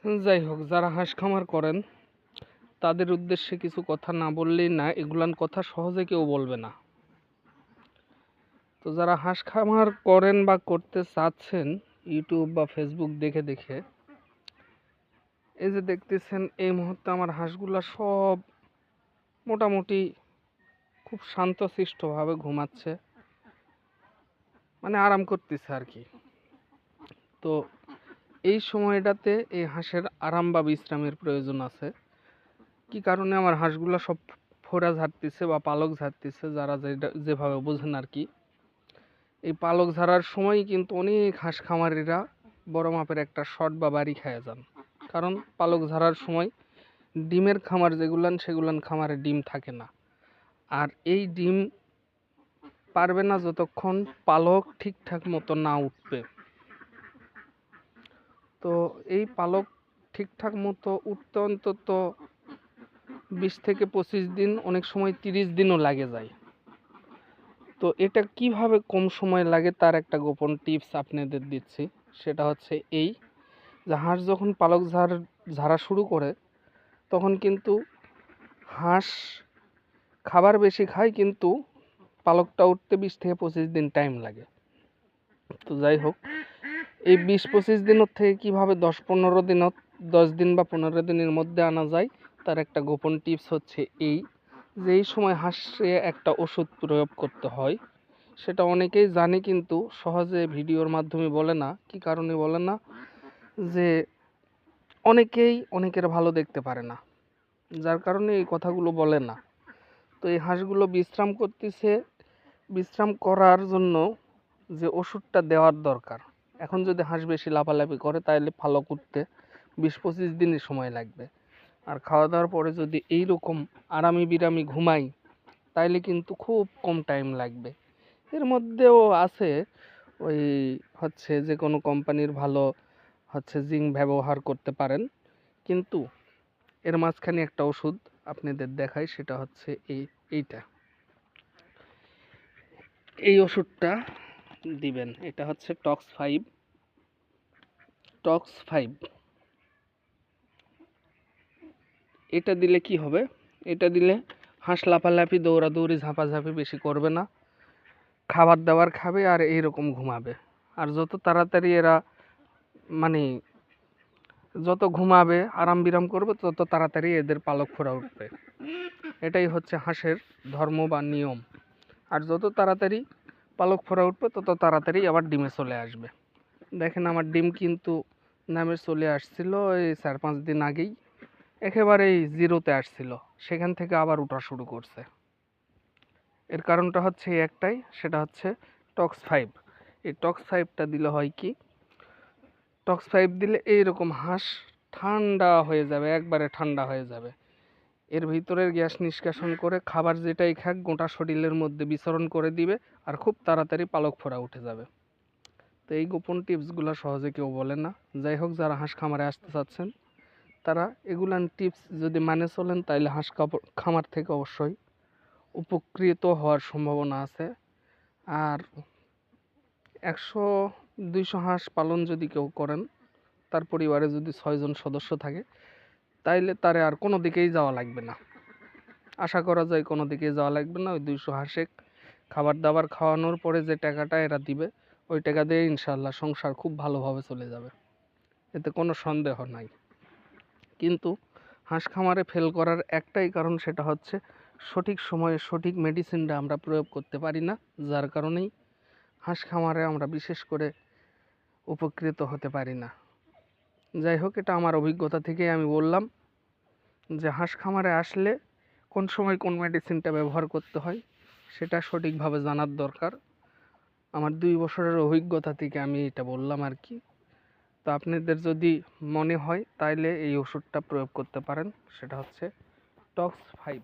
যাই হোক, যারা হাঁস খামার করেন তাদের উদ্দেশ্যে কিছু কথা না বললেই না, এগুলান কথা সহজে কেউ বলবে না। তো যারা হাঁস খামার করেন বা করতে চাচ্ছেন ইউটিউব বা ফেসবুক দেখে দেখে, এই যে দেখতেছেন এই মুহূর্তে আমার হাঁসগুলা সব মোটামুটি খুব শান্তশিষ্টভাবে ঘুমাচ্ছে, মানে আরাম করতেছে আর কি। তো এই সময়টাতে এই হাঁসের আরাম বা বিশ্রামের প্রয়োজন আছে। কি কারণে আমার হাঁসগুলো সব ফোড়া ঝাড়তেছে বা পালক ঝাড়তেছে, যারা যেভাবে বোঝেন আর কি। এই পালক ঝাড়ার সময় কিন্তু অনেক হাঁস খামারিরা বড় মাপের একটা শট বা বাড়ি খেয়ে যান। কারণ পালক ঝাড়ার সময় ডিমের খামার সেগুলান খামারে ডিম থাকে না। আর এই ডিম পারবে না যতক্ষণ পালক ঠিকঠাক মতো না উঠবে। তো এই পালক ঠিকঠাক মতো উঠতে অন্তত 20 থেকে 25 দিন, অনেক সময় 30 দিনও লাগে যায়। তো এটা কিভাবে কম সময় লাগে তার একটা গোপন টিপস আপনাদের দিচ্ছি। সেটা হচ্ছে এই যে হাঁস যখন পালক ঝাড়া শুরু করে তখন কিন্তু হাঁস খাবার বেশি খায়, কিন্তু পালকটা উঠতে 20 থেকে 25 দিন টাইম লাগে। তো যাই হোক, এই 20-25 দিনের থেকে কিভাবে 10 দিন বা 15 দিনের মধ্যে আনা যায় তার একটা গোপন টিপস হচ্ছে এই যে এই সময় হাঁসে একটা ওষুধ প্রয়োগ করতে হয়। সেটা অনেকেই জানে কিন্তু সহজে ভিডিওর মাধ্যমে বলে না। কি কারণে বলে না? যে অনেকেই অনেকের ভালো দেখতে পারে না, যার কারণে এই কথাগুলো বলে না। তো এই হাঁসগুলো বিশ্রাম করতেছে, বিশ্রাম করার জন্য যে ওষুধটা দেওয়ার দরকার, এখন যদি হাঁস বেশি লাফালাফি করে তাহলে পালক উঠতে 20-25 দিনের সময় লাগবে। আর খাওয়া দাওয়ার পরে যদি এইরকম আরামি বিরামি ঘুমাই তাইলে কিন্তু খুব কম টাইম লাগবে। এর মধ্যেও আছে ওই হচ্ছে যে কোনো কোম্পানির ভালো হচ্ছে জিঙ্ক ব্যবহার করতে পারেন, কিন্তু এর মাঝখানে একটা ওষুধ আপনাদের দেখাই, সেটা হচ্ছে এইটা। এই ওষুধটা দিবেন, এটা হচ্ছে টক্স 5। এটা দিলে কি হবে? এটা দিলে হাঁস লাফালাফি দৌড়াদৌড়ি ঝাঁপাঝাঁপি বেশি করবে না, খাবার দাবার খাবে আর এইরকম ঘুমাবে। আর যত তাড়াতাড়ি এরা মানে যত ঘুমাবে আরাম বিরাম করবে তত তাড়াতাড়ি এদের পালক ফোড়া উঠবে। এটাই হচ্ছে হাঁসের ধর্ম বা নিয়ম। আর যত তাড়াতাড়ি পালক ফোড়া উঠবে তত তাড়াতাড়ি আবার ডিমে চলে আসবে। দেখেন আমার ডিম কিন্তু নামে চলে আসছিল এই 4-5 দিন আগেই, একেবারেই জিরোতে আসছিল, সেখান থেকে আবার ওঠা শুরু করছে। এর কারণটা হচ্ছে একটাই, সেটা হচ্ছে টক্স 5। এই টক্স 5টা দিলে হয় কি, টক্স 5 দিলে এইরকম হাঁস ঠান্ডা হয়ে যাবে, একবারে ঠান্ডা হয়ে যাবে। এর ভিতরের গ্যাস নিষ্কাশন করে খাবার যেটাই খাক গোটা শরীরের মধ্যে বিচরণ করে দিবে, আর খুব তাড়াতাড়ি পালক ফোড়া উঠে যাবে। তো এই গোপন টিপসগুলো সহজে কেউ বলে না। যাই হোক, যারা হাঁস খামারে আসতে চাচ্ছেন তারা এগুলান টিপস যদি মানে চলেন তাহলে হাঁস খামার থেকে অবশ্যই উপকৃত হওয়ার সম্ভাবনা আছে। আর 100-200 হাঁস পালন যদি কেউ করেন, তার পরিবারে যদি 6 জন সদস্য থাকে, তাইলে তারে আর কোনো দিকেই যাওয়া লাগবে না। আশা করা যায় কোনো দিকেই যাওয়া লাগবে না। ওই 200 হাঁসে খাবার দাবার খাওয়ানোর পরে যে টাকাটা এরা দিবে, ওই টাকা দিয়ে ইনশাল্লাহ সংসার খুব ভালোভাবে চলে যাবে, এতে কোনো সন্দেহ নাই। কিন্তু হাঁস খামারে ফেল করার একটাই কারণ, সেটা হচ্ছে সঠিক সময়ে সঠিক মেডিসিনটা আমরা প্রয়োগ করতে পারি না, যার কারণেই হাঁস খামারে আমরা বিশেষ করে উপকৃত হতে পারি না। যাই হোক, এটা আমার অভিজ্ঞতা থেকেই আমি বললাম যে হাঁস খামারে আসলে কোন সময় কোন মেডিসিনটা ব্যবহার করতে হয় সেটা সঠিকভাবে জানার দরকার। আমার 2 বছরের অভিজ্ঞতা থেকে আমি এটা বললাম আর কি। তো আপনাদের যদি মনে হয় তাইলে এই ওষুধটা প্রয়োগ করতে পারেন, সেটা হচ্ছে টক্স 5।